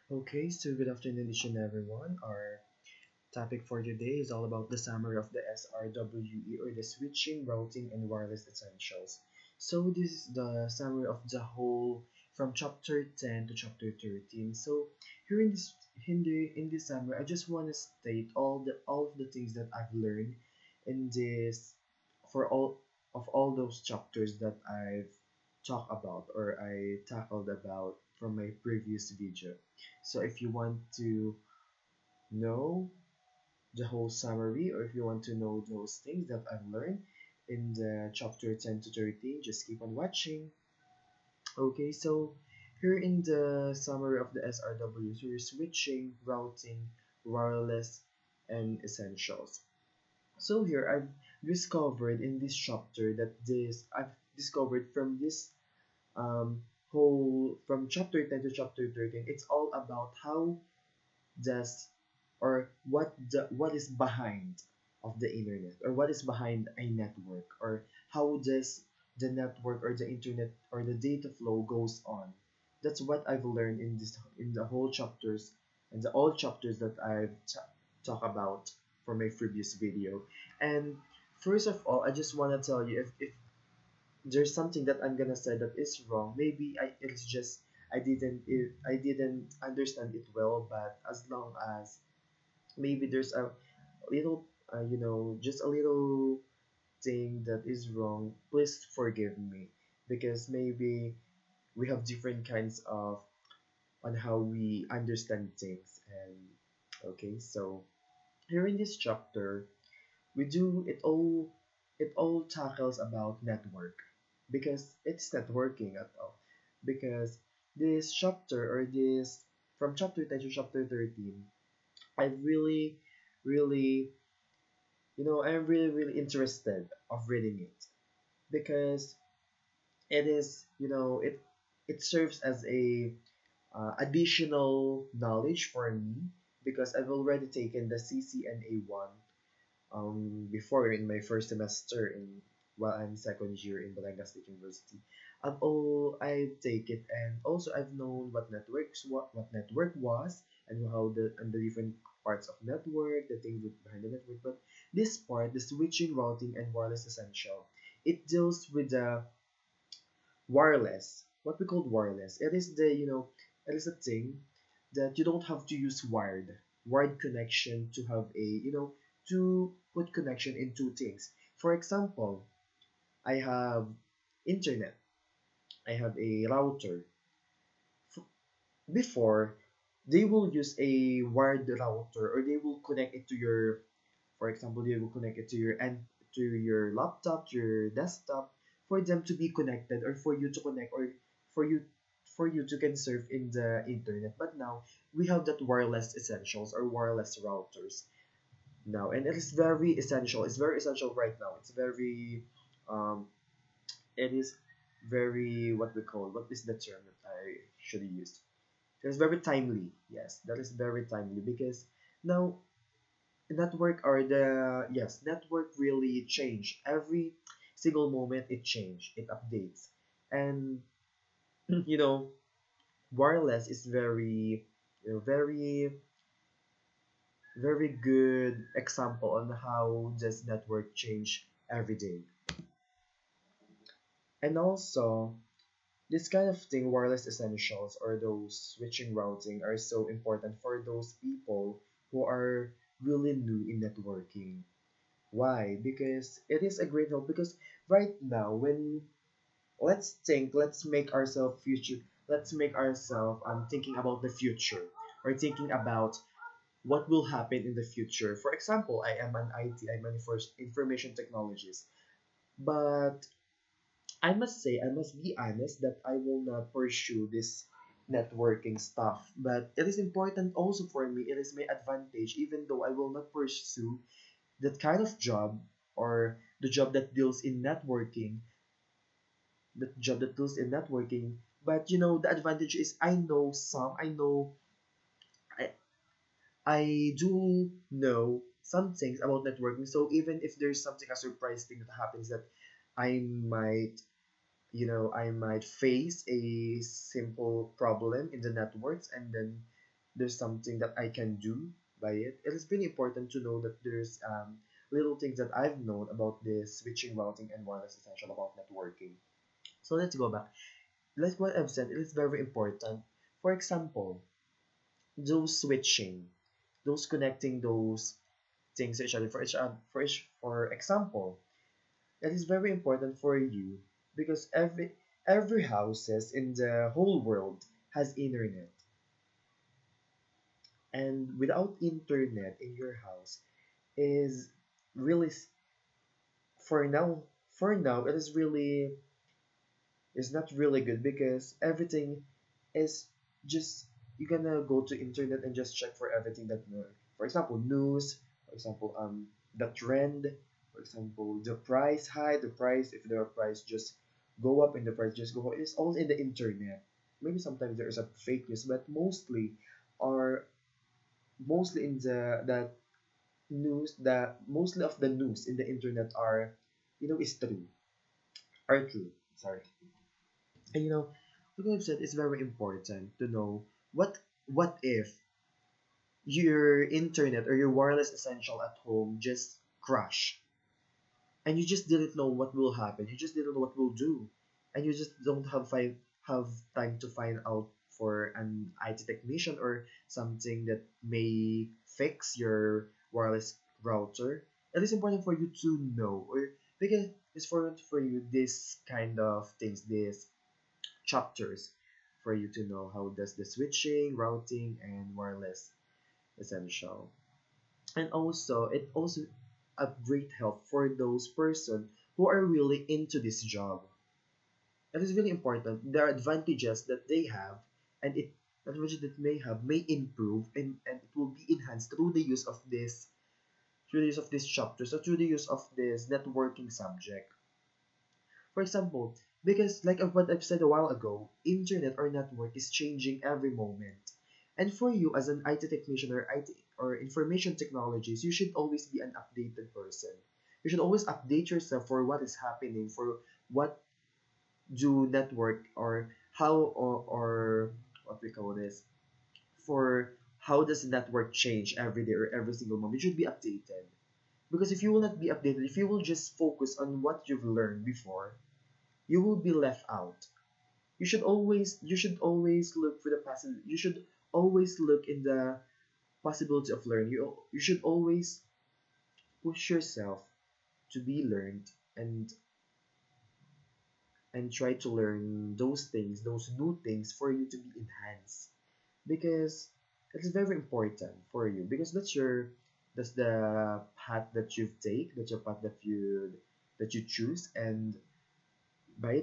Okay, so good afternoon, each and everyone. Our topic for today is all about the summary of the SRWE, or the switching, routing, and wireless essentials. So this is the summary of the whole from chapter 10 to chapter 13. So here in this summary, I just want to state all of the things that I've learned in this for all those chapters that I've talked about or I tackled about from my previous video. So if you want to know the whole summary, or if you want to know those things that I've learned in the chapter 10 to 13, just keep on watching. Okay, so here in the summary of the SRWs, we're switching, routing, wireless, and essentials. So here I've discovered in this chapter that this I've discovered from this whole from chapter 10 to chapter 13, it's all about how does or what is behind of the internet, or what is behind a network, or how does the network or the internet or the data flow goes on. That's what I've learned in the whole chapters and the all chapters that I've talked about for my previous video. And first of all, I just want to tell you, if there's something that I'm gonna say that is wrong, maybe it's just I didn't understand it well. But as long as maybe there's a little just a little thing that is wrong, please forgive me, because maybe we have different kinds of on how we understand things. And okay, so here in this chapter, we do it all tackles about network, because it's networking at all. Because this chapter, or this from chapter 10 to chapter 13, I really I'm really interested of reading it, because it is it serves as a additional knowledge for me, because I've already taken the CCNA 1 before in my first semester in while I'm second year in Balanga State University. I take it, and also I've known what network was, and how the different parts of network, the things behind the network. But this part, the switching, routing, and wireless essential, it deals with the wireless. What we call wireless. It is it is a thing that you don't have to use wired connection to have a to put connection in two things. For example, I have internet. I have a router. F- Before, they will use a wired router, or they will connect it to your, for example, they will connect it to your and to your laptop, to your desktop, for them to be connected, or for you to connect, or for you to can surf in the internet. But now we have that wireless essentials, or wireless routers now, and it is very essential. It's very essential right now. Um it is very, what is the term that I should use? It's very timely. Yes, that is very timely, because now network really change every single moment. It change, it updates. And you know wireless is very very very good example on how this network change every day. And also, this kind of thing, wireless essentials, or those switching routing, are so important for those people who are really new in networking. Why? Because it is a great help. Because right now, when let's make ourselves future, let's make ourselves thinking about the future, or thinking about what will happen in the future. For example, I am an IT, I'm an information technologist, but I must be honest that I will not pursue this networking stuff. But it is important also for me. It is my advantage, even though I will not pursue that kind of job, or the job that deals in networking, the job that deals in networking. But the advantage is I, I do know some things about networking. So even if there's something, a surprise thing that happens, that I might I might face a simple problem in the networks, and then there's something that I can do by it. It is really important to know that there's little things that I've known about this switching, routing, and wireless essential about networking. So let's go back. Like what I've said, it is very important. For example, those switching, those connecting those things to each other for example, it is very important for you because every houses in the whole world has internet, and without internet in your house is really for now it is really is not really good because everything is just you're gonna go to internet and just check for everything that for example news, for example the trend, for example the price high, the price if the price just go up and the price just go up. It's all in the internet. Maybe sometimes there is a fake news, but are mostly in the news that mostly of the news in the internet are is true are true. Sorry. And like I've said, it's very important to know what if your internet or your wireless essential at home just crash and you just didn't know what will happen. You just didn't know what will do, and you just don't have time to find out for an IT technician or something that may fix your wireless router. It is important for you to know, or because it's important for you this kind of things, these chapters, for you to know how does the switching, routing, and wireless essential. And also it also a great help for those person who are really into this job. It is really important. There are advantages that they have, and it advantages that may have may improve, and it will be enhanced through the use of this chapter, so through the use of this networking subject. For example, because like of what I've said a while ago, internet or network is changing every moment. And for you as an IT technician or IT or information technologies, you should always be an updated person. You should always update yourself for what is happening, for what do network or how or what we call this, for how does the network change every day or every single moment. You should be updated. Because if you will not be updated, if you will just focus on what you've learned before, you will be left out. You should always look for the possible. You should always look in the possibility of learning. You should always push yourself to be learned and try to learn those things, those new things for you to be enhanced, because it is very important for you because that's the path that you take, that's your path that you choose, and by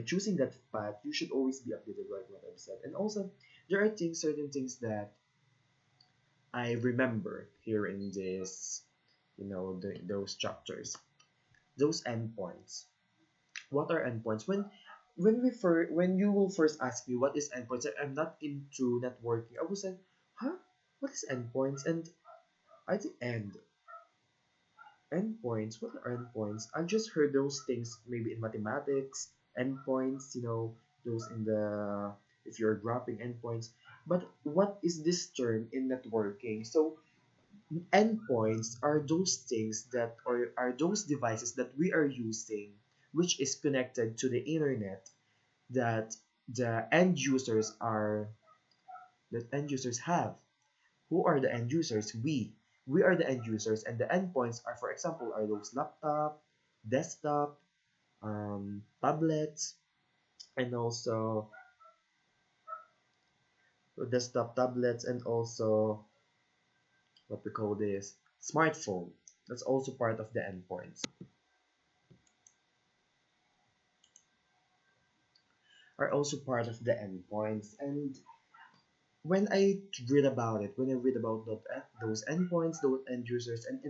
choosing that path, you should always be updated, like what I've said. And also, there are certain things that I remember here in this, those chapters, those endpoints. What are endpoints? When you will first ask me what is endpoints, I'm not into networking. I was like, huh? What is endpoints? And I think endpoints. What are endpoints? I just heard those things maybe in mathematics, endpoints, those in the if you're graphing endpoints. But what is this term in networking? So endpoints are those things that or are those devices that we are using which is connected to the internet that the end users are that end users have. Who are the end users? We are the end users, and the endpoints are, for example, are those laptop, desktop, tablets, and also desktop tablets, and also what we call this smartphone. That's also part of the endpoints. Are also part of the endpoints, and when I read about those endpoints, those end users, and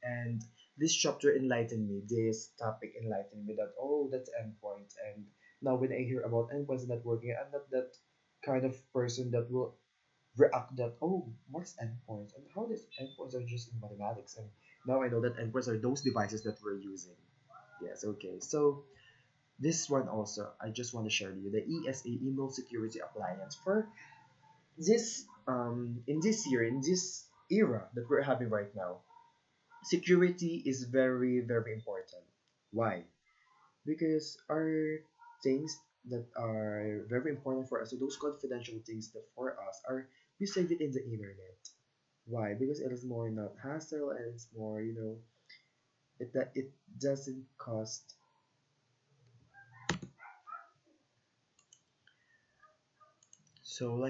and this chapter enlightened me, this topic enlightened me that that's endpoint. And now when I hear about endpoints and networking, I'm not that kind of person that will react that what's endpoints and how these endpoints are just in mathematics. And now I know that endpoints are those devices that we're using. Yes, okay. So this one also, I just want to share to you the ESA email security appliance for This in this year, in this era that we're having right now, security is very, very important. Why? Because our things that are very important for us, so those confidential things that for us are, we save it in the internet. Why? Because it is more not hassle, and it's more, it that it doesn't cost. So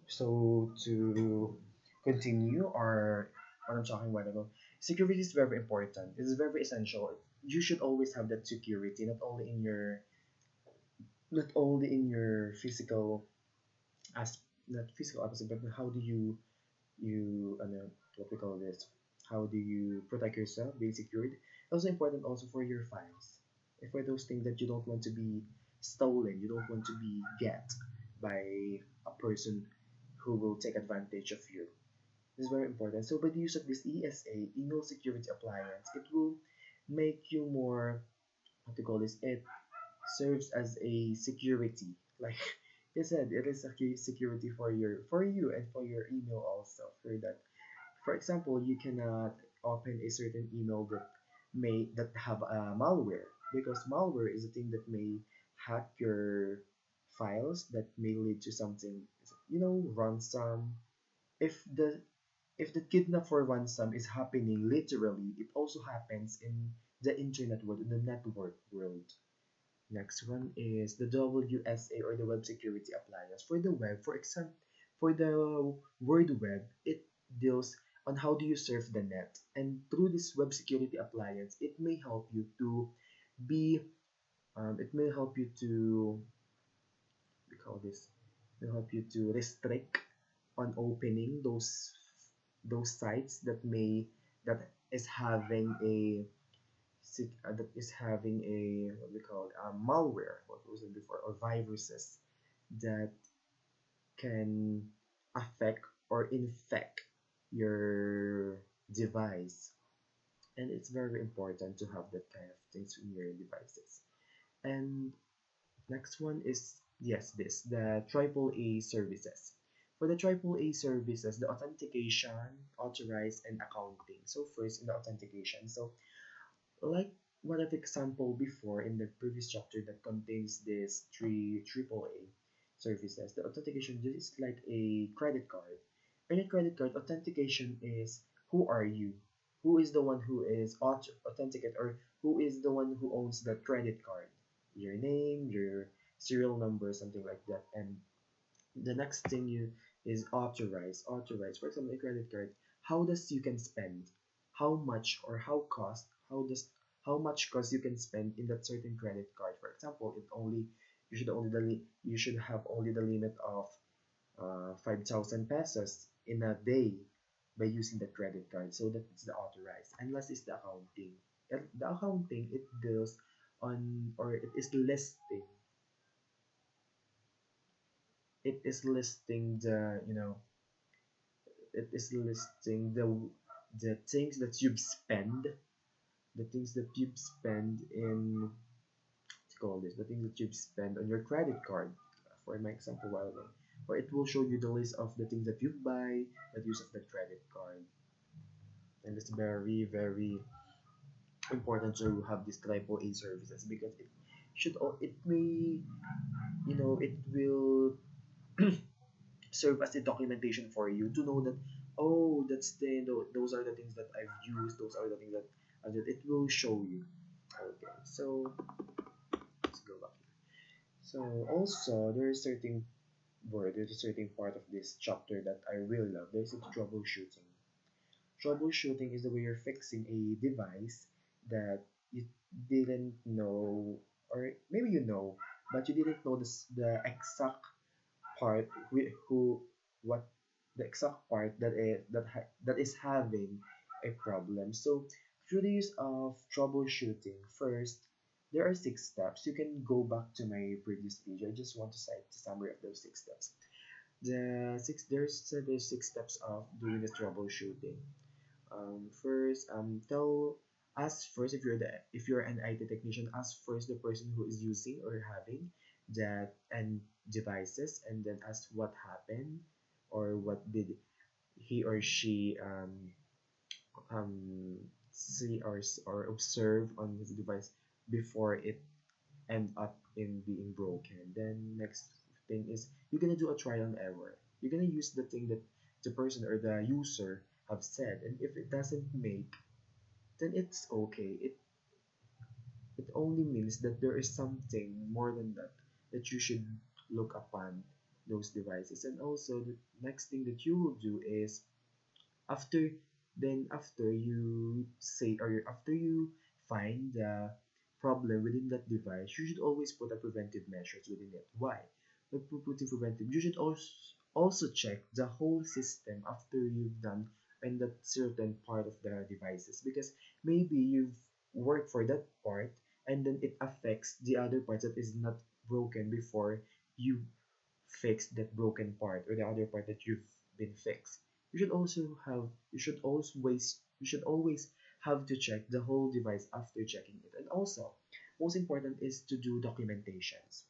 so to continue our what I'm talking about ago, security is very important. It is very essential. You should always have that security, not only in your physical as not physical aspect, but how do you what we call this? How do you protect yourself, being secured? Also important also for your files. If for those things that you don't want to be stolen, you don't want to be get by a person who will take advantage of you. This is very important. So by the use of this ESA, email security appliance, it will make you more, what to call this, it serves as a security. Like I said, it is a security for you and for your email also. For that, for example, you cannot open a certain email that have a malware, because malware is a thing that may hack your files, that may lead to something, ransom. If the kidnap for ransom is happening literally, it also happens in the internet world, in the network world. Next one is the WSA, or the Web Security Appliance. For the web, for example, for the Word Web, it deals on how do you surf the net. And through this Web Security Appliance, it may help you to be, it may help you to, we call this, it will help you to restrict on opening those sites that is having a that is having a, what we call it, malware, what was it before, or viruses that can affect or infect your device. And it's very important to have that kind of things in your devices. And next one is, yes, this, the triple A services. For the triple A services, the authentication, authorize, and accounting. So first in the authentication, so like what I've example before in the previous chapter that contains this three AAA services, the authentication is like a credit card. In a credit card, authentication is who are you? Who is the one who is authenticate, or who is the one who owns the credit card? Your name, your serial number, something like that. And the next thing you is authorize, for example, a credit card, how does you can spend, how much, or how much cost you can spend in that certain credit card. For example, it only you should have only the limit of 5,000 pesos in a day by using the credit card. So that's the authorized. And last is the accounting. The accounting, it deals on, or it is listing the you know it is listing the things that you've spent, the things that you've spent in, let's call this, the things that you've spent on your credit card. For my example, while ago, or it will show you the list of the things that you buy that use of the credit card. And it's very, very important to have these triple A services, because it may, it will serve as a documentation for you to know that, oh, those are the things that I've used, those are the things that I did. It will show you. Okay, so let's go back here. So also there's a certain part of this chapter that I really love. There's a troubleshooting. Troubleshooting is the way you're fixing a device that you didn't know, or maybe you know, but you didn't know the exact part who what the exact part that is having a problem. So through the use of troubleshooting, first there are 6 steps. You can go back to my previous video. I just want to cite the summary of those 6 steps. There's 6 steps of doing the troubleshooting. First, ask first, if you're an IT technician, ask first the person who is using or having that and devices, and then ask what happened, or what did he or she um, see or observe on his device before it end up in being broken. Then next thing is you're gonna do a trial and error. You're gonna use the thing that the person or the user have said, and if it doesn't make, then it's okay. It only means that there is something more than that that you should look upon those devices. And also the next thing that you will do is after after you say or after you find the problem within that device, you should always put a preventive measures within it. Why? By putting preventive, you should also check the whole system after you've done in that certain part of the devices, because maybe you've worked for that part and then it affects the other parts that is not broken before you fix that broken part or the other part that you've been fixed. You should always have to check the whole device after checking it. And also, most important is to do documentations,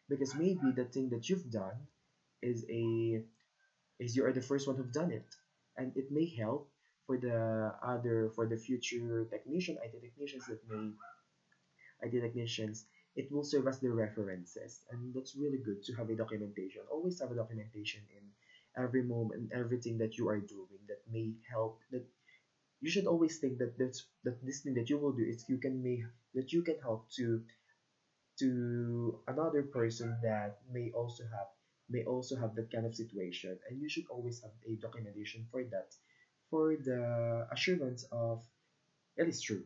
because maybe the thing that you've done is a is you are the first one who've done it, and it may help for the future IT technicians that may IT technicians, it will serve as their references. And that's really good to have a documentation. Always have a documentation in every moment, everything that you are doing that may help. That you should always think that this thing that you will do is you can help to another person that may also have that kind of situation, and you should always have a documentation for that, for the assurance of it is true.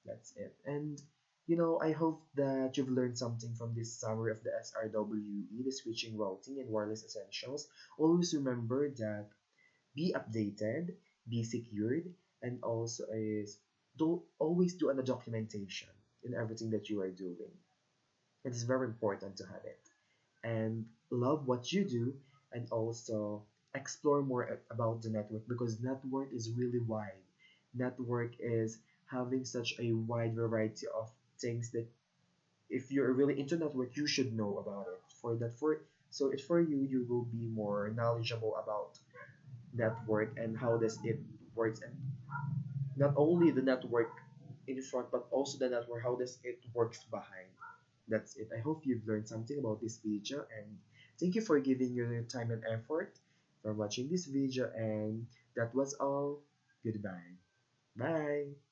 That's it. And I hope that you've learned something from this summary of the SRWE, the switching, routing, and wireless essentials. Always remember that be updated, be secured, and also is do always do a documentation in everything that you are doing. It is very important to have it. And love what you do, and also explore more about the network, because network is really wide. Network is having such a wide variety of things that if you're really into network, you should know about it. So it's for you, you will be more knowledgeable about network and how does it works, and not only the network in front but also the network how does it works behind. That's it. I hope you've learned something about this video, and thank you for giving your time and effort for watching this video, and that was all. Goodbye. Bye.